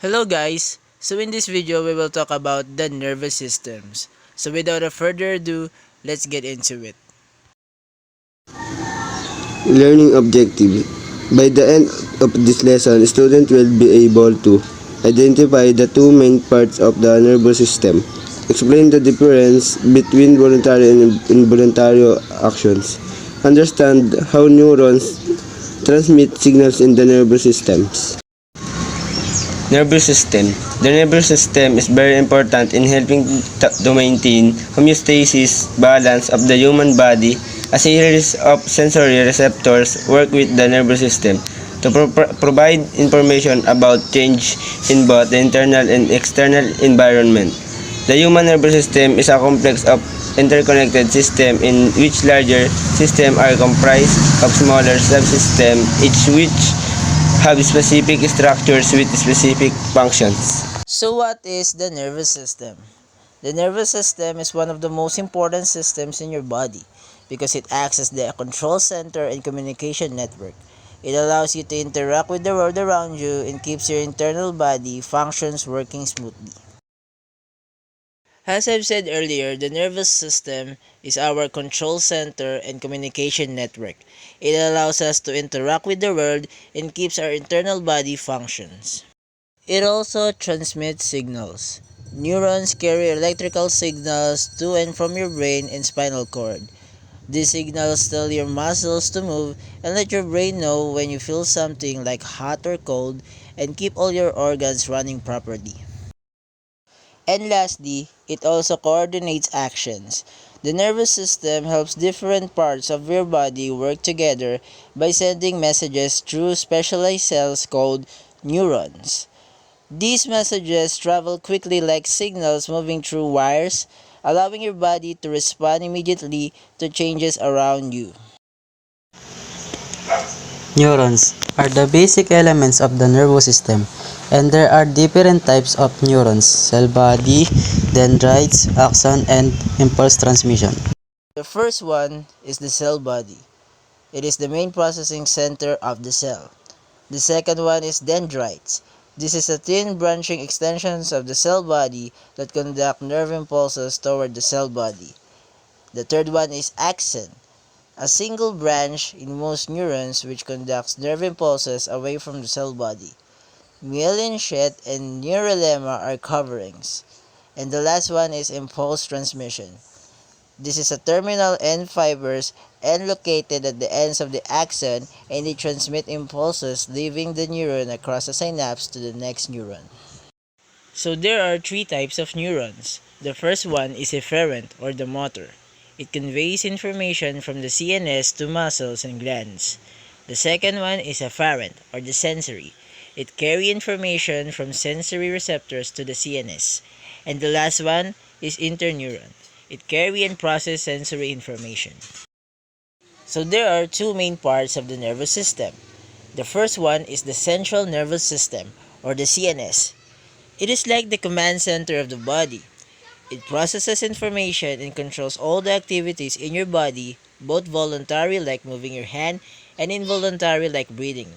Hello guys! So in this video we will talk about the nervous systems. So without a further ado, let's get into it. Learning objective. By the end of this lesson, students will be able to identify the two main parts of the nervous system, explain the difference between voluntary and involuntary actions, understand how neurons transmit signals in the nervous systems. Nervous system. The nervous system is very important in helping to maintain homeostasis, balance of the human body. A series of sensory receptors work with the nervous system to provide information about change in both the internal and external environment. The human nervous system is a complex of interconnected system in which larger systems are comprised of smaller subsystems, each which have specific structures with specific functions. So what is the nervous system? The nervous system is one of the most important systems in your body because it acts as the control center and communication network. It allows you to interact with the world around you and keeps your internal body functions working smoothly. As I've said earlier, the nervous system is our control center and communication network. It allows us to interact with the world and keeps our internal body functions. It also transmits signals. Neurons carry electrical signals to and from your brain and spinal cord. These signals tell your muscles to move and let your brain know when you feel something like hot or cold and keep all your organs running properly. And lastly, it also coordinates actions. The nervous system helps different parts of your body work together by sending messages through specialized cells called neurons. These messages travel quickly like signals moving through wires, allowing your body to respond immediately to changes around you. Neurons are the basic elements of the nervous system, and there are different types of neurons: cell body, dendrites, axon, and impulse transmission. The first one is the cell body. It is the main processing center of the cell. The second one is dendrites. This is a thin branching extensions of the cell body that conduct nerve impulses toward the cell body. The third one is axon, a single branch in most neurons which conducts nerve impulses away from the cell body. Myelin sheath and neurolemma are coverings. And the last one is impulse transmission. This is a terminal end fibers and located at the ends of the axon, and they transmit impulses leaving the neuron across the synapse to the next neuron. So there are three types of neurons. The first one is efferent or the motor. It conveys information from the CNS to muscles and glands. The second one is afferent or the sensory. It carries information from sensory receptors to the CNS. And the last one is interneuron. It carries and processes sensory information. So there are two main parts of the nervous system. The first one is the central nervous system or the CNS. It is like the command center of the body. It processes information and controls all the activities in your body, both voluntary like moving your hand and involuntary like breathing.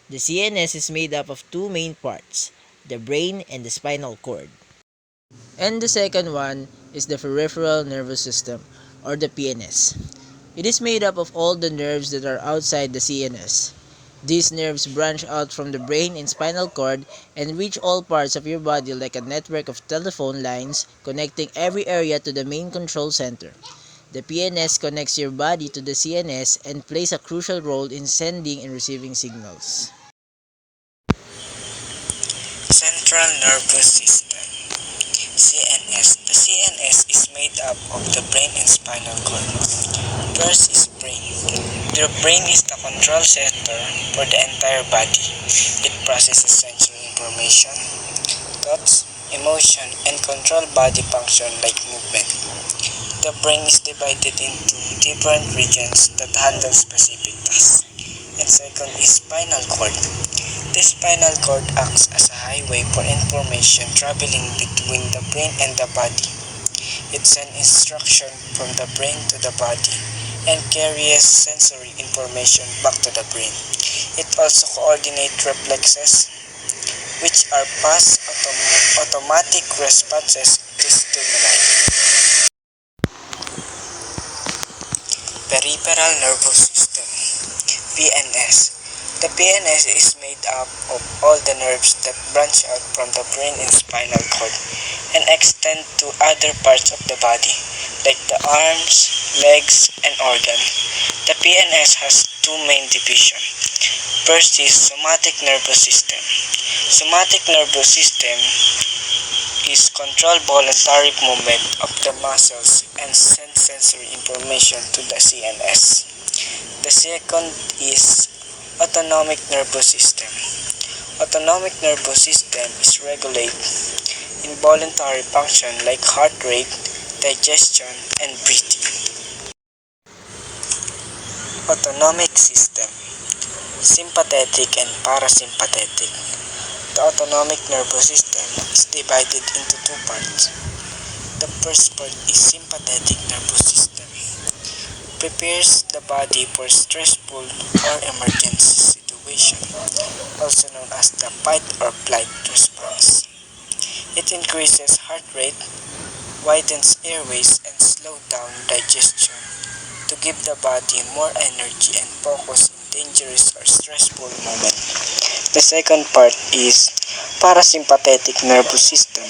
The CNS is made up of two main parts, the brain and the spinal cord. And the second one is the peripheral nervous system or the PNS. It is made up of all the nerves that are outside the CNS. These nerves branch out from the brain and spinal cord and reach all parts of your body like a network of telephone lines connecting every area to the main control center. The PNS connects your body to the CNS and plays a crucial role in sending and receiving signals. Central Nervous System CNS. The CNS is made up of the brain and spinal cord. First is brain. The brain is the control center for the entire body. It processes sensory information, thoughts, emotion, and control body function like movement. The brain is divided into different regions that handle specific tasks. And second is spinal cord. The spinal cord acts as a highway for information traveling between the brain and the body. It sends instruction from the brain to the body and carries sensory information back to the brain. It also coordinates reflexes, which are fast automatic responses to stimuli. Peripheral nervous system, PNS. The PNS is made up of all the nerves that branch out from the brain and spinal cord and extend to other parts of the body, like the arms, legs, and organs. The PNS has two main divisions. First is somatic nervous system. Somatic nervous system is control voluntary movement of the muscles and send sensory information to the CNS. The second is autonomic nervous system. Autonomic nervous system is regulate involuntary function like heart rate, digestion, and breathing. Autonomic system, sympathetic and parasympathetic. The autonomic nervous system is divided into two parts. The first part is sympathetic nervous system. Prepares the body for stressful or emergency situation, also known as the fight or flight response. It increases heart rate, widens airways, and slows down digestion to give the body more energy and focus in dangerous or stressful moment. The second part is parasympathetic nervous system.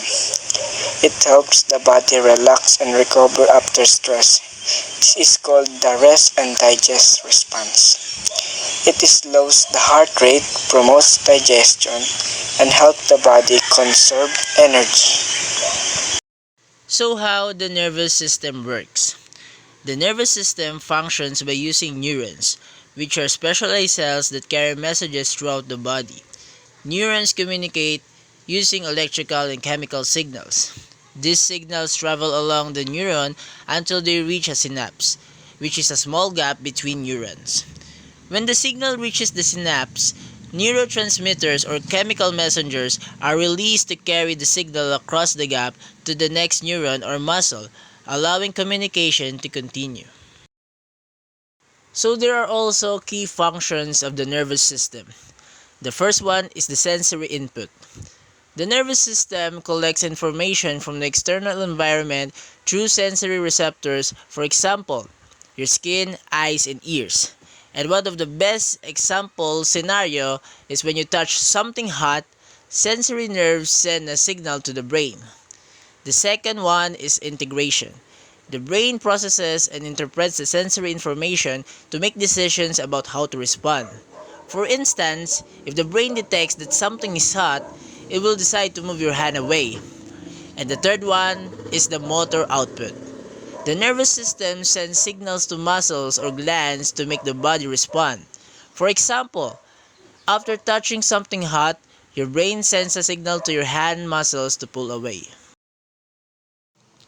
It helps the body relax and recover after stress. This is called the rest and digest response. It slows the heart rate, promotes digestion, and helps the body conserve energy. So how the nervous system works? The nervous system functions by using neurons, which are specialized cells that carry messages throughout the body. Neurons communicate using electrical and chemical signals. These signals travel along the neuron until they reach a synapse, which is a small gap between neurons. When the signal reaches the synapse, neurotransmitters or chemical messengers are released to carry the signal across the gap to the next neuron or muscle, allowing communication to continue. So there are also key functions of the nervous system. The first one is the sensory input. The nervous system collects information from the external environment through sensory receptors, for example, your skin, eyes, and ears. And one of the best example scenario is when you touch something hot, sensory nerves send a signal to the brain. The second one is integration. The brain processes and interprets the sensory information to make decisions about how to respond. For instance, if the brain detects that something is hot, it will decide to move your hand away. And the third one is the motor output. The nervous system sends signals to muscles or glands to make the body respond. For example, after touching something hot, your brain sends a signal to your hand muscles to pull away.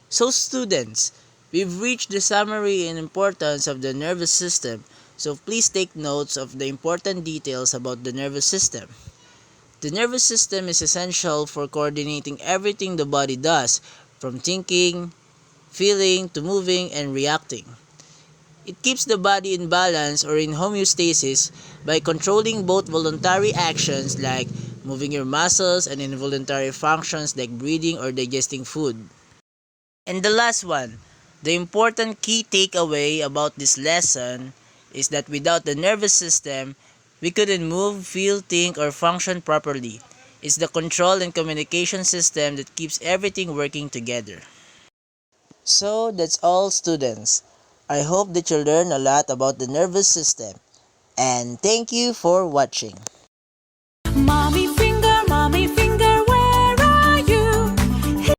So students, we've reached the summary and importance of the nervous system, so please take notes of the important details about the nervous system. The nervous system is essential for coordinating everything the body does, from thinking, feeling, to moving and reacting. It keeps the body in balance or in homeostasis by controlling both voluntary actions like moving your muscles and involuntary functions like breathing or digesting food. And the last one, the important key takeaway about this lesson is that without the nervous system, we couldn't move, feel, think, or function properly. It's the control and communication system that keeps everything working together. So that's all students. I hope that you learn a lot about the nervous system. And thank you for watching. Mommy